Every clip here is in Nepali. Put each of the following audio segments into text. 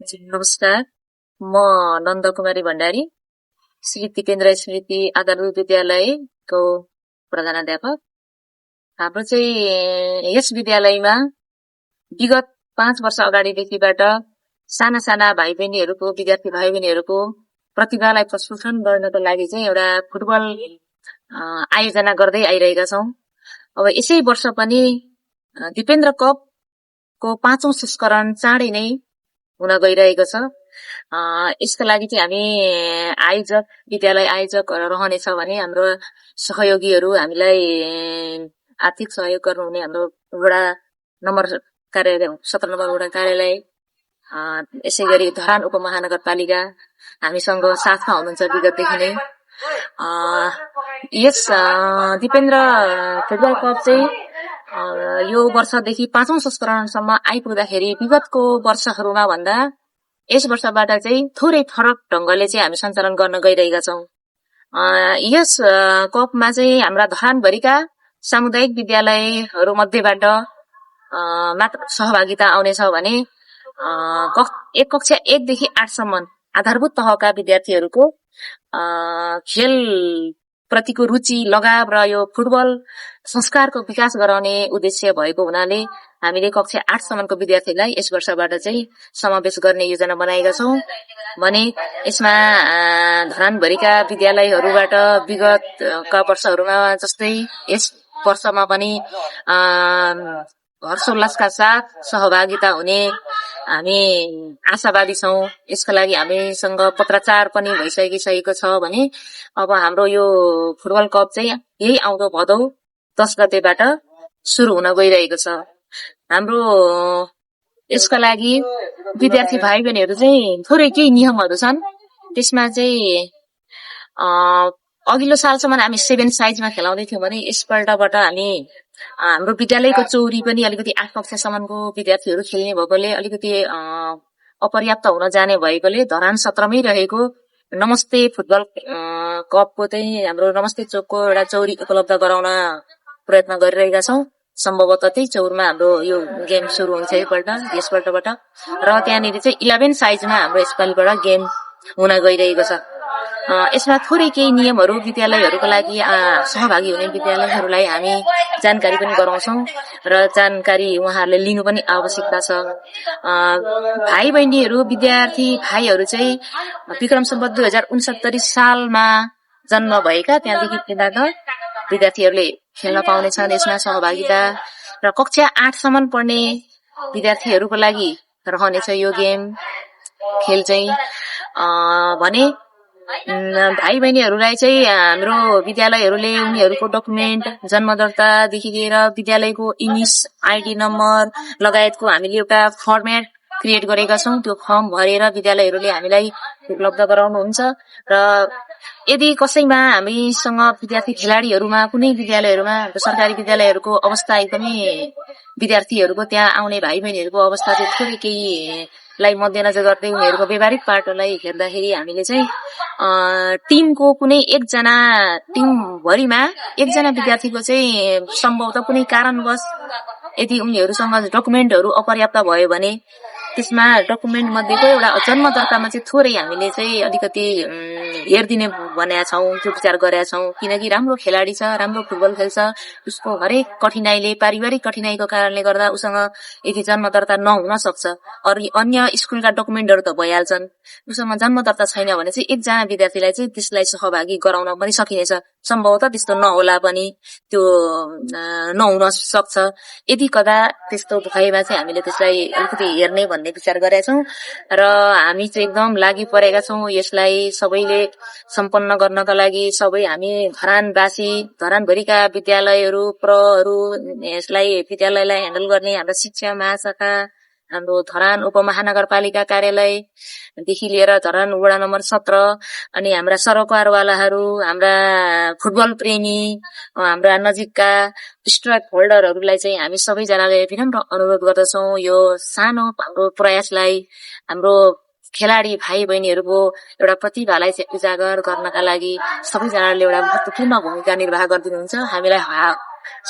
नमस्कार, म नन्द कुमारी भण्डारी, श्री दिपेन्द्र स्मृति आधारभूत विद्यालयको प्रधानाध्यापक। हाम्रो चाहिँ यस विद्यालयमा विगत 5 वर्ष अगाडिदेखिबाट साना साना भाइ बहिनीहरूको विद्यार्थी भाइ बहिनीहरूको प्रतिभालाई प्रस्फुटन गर्नको लागि चाहिँ एउटा फुटबल आयोजना गर्दै आइरहेका छौं। अब यसै वर्ष पनि दिपेन्द्र कपको 5औं संस्करण चाँडै नै हुन गइरहेको छ। यसका लागि चाहिँ हामी विद्यालय आयोजक रहनेछ भने हाम्रो सहयोगीहरू हामीलाई आर्थिक सहयोग गर्नुहुने हाम्रो वडा नम्बर कार्यालय 17 नम्बर वडा कार्यालय, यसै गरी धरान उपमहानगरपालिका हामीसँग साथमा हुनुहुन्छ विगतदेखि नै। यस दिपेन्द्र फुटबल कप चाहिँ यो वर्षदेखि 5औं संस्करणसम्म आइपुग्दाखेरि विगतको वर्षहरूमा भन्दा यस वर्षबाट चाहिँ थोरै फरक ढंगले चाहिँ हामी सञ्चालन गर्न गइरहेका छौं। यस कपमा चाहिँ हाम्रा धरानभरिका सामुदायिक विद्यालयहरू मध्येबाट मात्र सहभागिता आउनेछ भने कक्षा 1 देखि 8 सम्म आधारभूत तहका विद्यार्थीहरूको खेल प्रतिको रुचि, लगाव र यो फुटबल संस्कारको विकास गराउने उद्देश्य भएको हुनाले हामीले कक्षा 8 सम्मको विद्यार्थीलाई यस वर्षबाट चाहिँ समावेश गर्ने योजना बनाएका छौं भने यसमा धरानभरिका विद्यालयहरूबाट विगतका वर्षहरूमा जस्तै यस वर्षमा पनि हर्षोल्लासका साथ सहभागिता हुने हामी आशावादी छौं। यसका लागि हामीसँग पत्राचार पनि भइसकेको छ भने अब हाम्रो यो फुटबल कप चाहिँ यही आउँदो भदौ 10 गतेबाट सुरु हुन गइरहेको छ। हाम्रो यसका लागि विद्यार्थी भाइ बहिनीहरू चाहिँ थोरै केही नियमहरू छन्। त्यसमा चाहिँ अघिल्लो सालसम्म हामी 7 साइजमा खेलाउँदै थियौं भने यसपल्टबाट हामी हाम्रो विद्यालयको चौरी पनि अलिकति 8 कक्षासम्मको विद्यार्थीहरू खेल्ने भएकोले अलिकति अपर्याप्त हुन जाने भएकोले धरान 17 मै रहेको नमस्ते फुटबल कपको चाहिँ हाम्रो नमस्ते चोकको एउटा चौरी उपलब्ध गराउन प्रयत्न गरिरहेका छौं। सम्भवतः त्यही चौरमा हाम्रो यो गेम सुरु हुन्छ यसपल्टबाट र त्यहाँनिर चाहिँ 11 साइजमा हाम्रो यसपालिबाट गेम हुन गइरहेको छ। यसमा थोरै केही नियमहरू विद्यालयहरूको लागि सहभागी हुने विद्यालयहरूलाई हामी जानकारी पनि गराउँछौं र जानकारी उहाँहरूले लिनु पनि आवश्यकता छ। भाइ बहिनीहरू विद्यार्थी भाइहरू चाहिँ विक्रम सम्वत 2069 सालमा जन्म भएका त्यहाँदेखि फिर्ता विद्यार्थीहरूले खेल्न पाउनेछन् यसमा सहभागिता र कक्षा 8 सम्म पढ्ने विद्यार्थीहरूको लागि रहनेछ यो गेम खेल चाहिँ भने भाइ बहिनीहरूलाई चाहिँ हाम्रो विद्यालयहरूले उनीहरूको डकुमेन्ट जन्म दर्तादेखि लिएर विद्यालयको इङ्ग्लिस आइडी नम्बर लगायतको हामीले एउटा फर्मेट क्रिएट गरेका छौं। त्यो फर्म भरेर विद्यालयहरूले हामीलाई उपलब्ध गराउनुहुन्छ र यदि कसैमा हामीसँग विद्यार्थी खेलाडीहरूमा कुनै विद्यालयहरूमा सरकारी विद्यालयहरूको अवस्था एकदमै विद्यार्थीहरूको त्यहाँ आउने भाइ बहिनीहरूको अवस्था चाहिँ थोरै केही लाई मध्यनजर गर्दै उनीहरूको व्यवहारिक पाटोलाई हेर्दाखेरि हामीले चाहिँ टिमको कुनै एकजना टिमभरिमा एकजना विद्यार्थीको चाहिँ सम्भवतः कुनै कारणवश यदि उनीहरूसँग डकुमेन्टहरू अपर्याप्त भयो भने त्यसमा डकुमेन्ट मध्येको एउटा जन्म दर्तामा चाहिँ थोरै हामीले चाहिँ अलिकति हेर्दिने भनेका छौं, त्यो विचार गरेका छौं। किनकि राम्रो खेलाडी छ, राम्रो फुटबल खेल्छ, उसको हरेक कठिनाइले पारिवारिक कठिनाइको कारणले गर्दा उसँग यदि जन्म दर्ता नहुन सक्छ। अन्य स्कुलका डकुमेन्टहरू त भइहाल्छन्, उसँग जन्म दर्ता छैन भने चाहिँ एकजना विद्यार्थीलाई चाहिँ त्यसलाई सहभागी गराउन पनि सकिनेछ। सम्भवतः त्यस्तो नहोला पनि, त्यो नहुन सक्छ। यदि कदा त्यस्तो भएमा चाहिँ हामीले त्यसलाई अलिकति हेर्ने भन्ने विचार गरेका छौं र हामी चाहिँ एकदम लागि परेका छौं यसलाई सबैले सम्पन्न गर्नका लागि। सबै हामी धरानवासी, धरानभरिका विद्यालयहरू प्रहरू यसलाई विद्यालयलाई ह्यान्डल गर्ने हाम्रो शिक्षा महाशाखा, हाम्रो धरान उपमहानगरपालिका कार्यालयदेखि लिएर धरान वडा नम्बर 17 अनि हाम्रा सरोकारवालाहरू, हाम्रा फुटबल प्रेमी, हाम्रा नजिकका स्टेक होल्डरहरूलाई चाहिँ हामी सबैजनाले विनम्र अनुरोध गर्दछौं यो सानो हाम्रो प्रयासलाई हाम्रो खेलाडी भाइ बहिनीहरूको एउटा प्रतिभालाई चाहिँ उजागर गर्नका लागि सबैजनाले एउटा महत्वपूर्ण भूमिका निर्वाह गरिदिनुहुन्छ। हामीलाई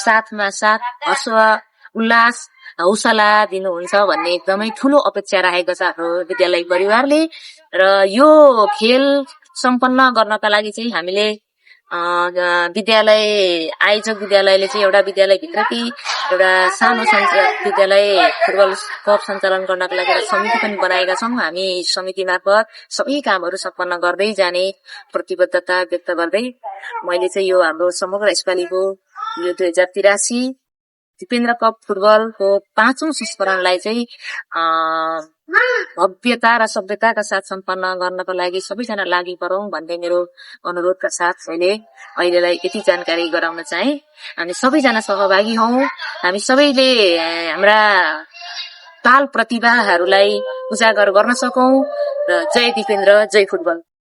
साथमा साथ उल्लास हौसला दिनुहुन्छ भन्ने एकदमै ठूलो अपेक्षा राखेको छ हाम्रो विद्यालय परिवारले। र यो खेल सम्पन्न गर्नका लागि चाहिँ हामीले विद्यालय आयोजक विद्यालयले चाहिँ एउटा विद्यालयभित्रकै एउटा सानो विद्यालय फुटबल कप सञ्चालन गर्नका लागि एउटा समिति पनि बनाएका छौँ। हामी समिति मार्फत सबै कामहरू सम्पन्न गर्दै जाने प्रतिबद्धता व्यक्त गर्दै मैले चाहिँ यो हाम्रो समग्र यसपालिको यो 2083 दिपेन्द्र कप फुटबलको 5औं संस्करणलाई चाहिँ भव्यता र सभ्यताका साथ सम्पन्न गर्नको लागि सबैजना लागि परौं भन्ने मेरो अनुरोधका साथ मैले अहिलेलाई यति जानकारी गराउन चाहे। हामी सबैजना सहभागी हौं, हामी सबैले हाम्रा बाल प्रतिभाहरूलाई उजागर गर्न सकौं। र जय दिपेन्द्र, जय फुटबल।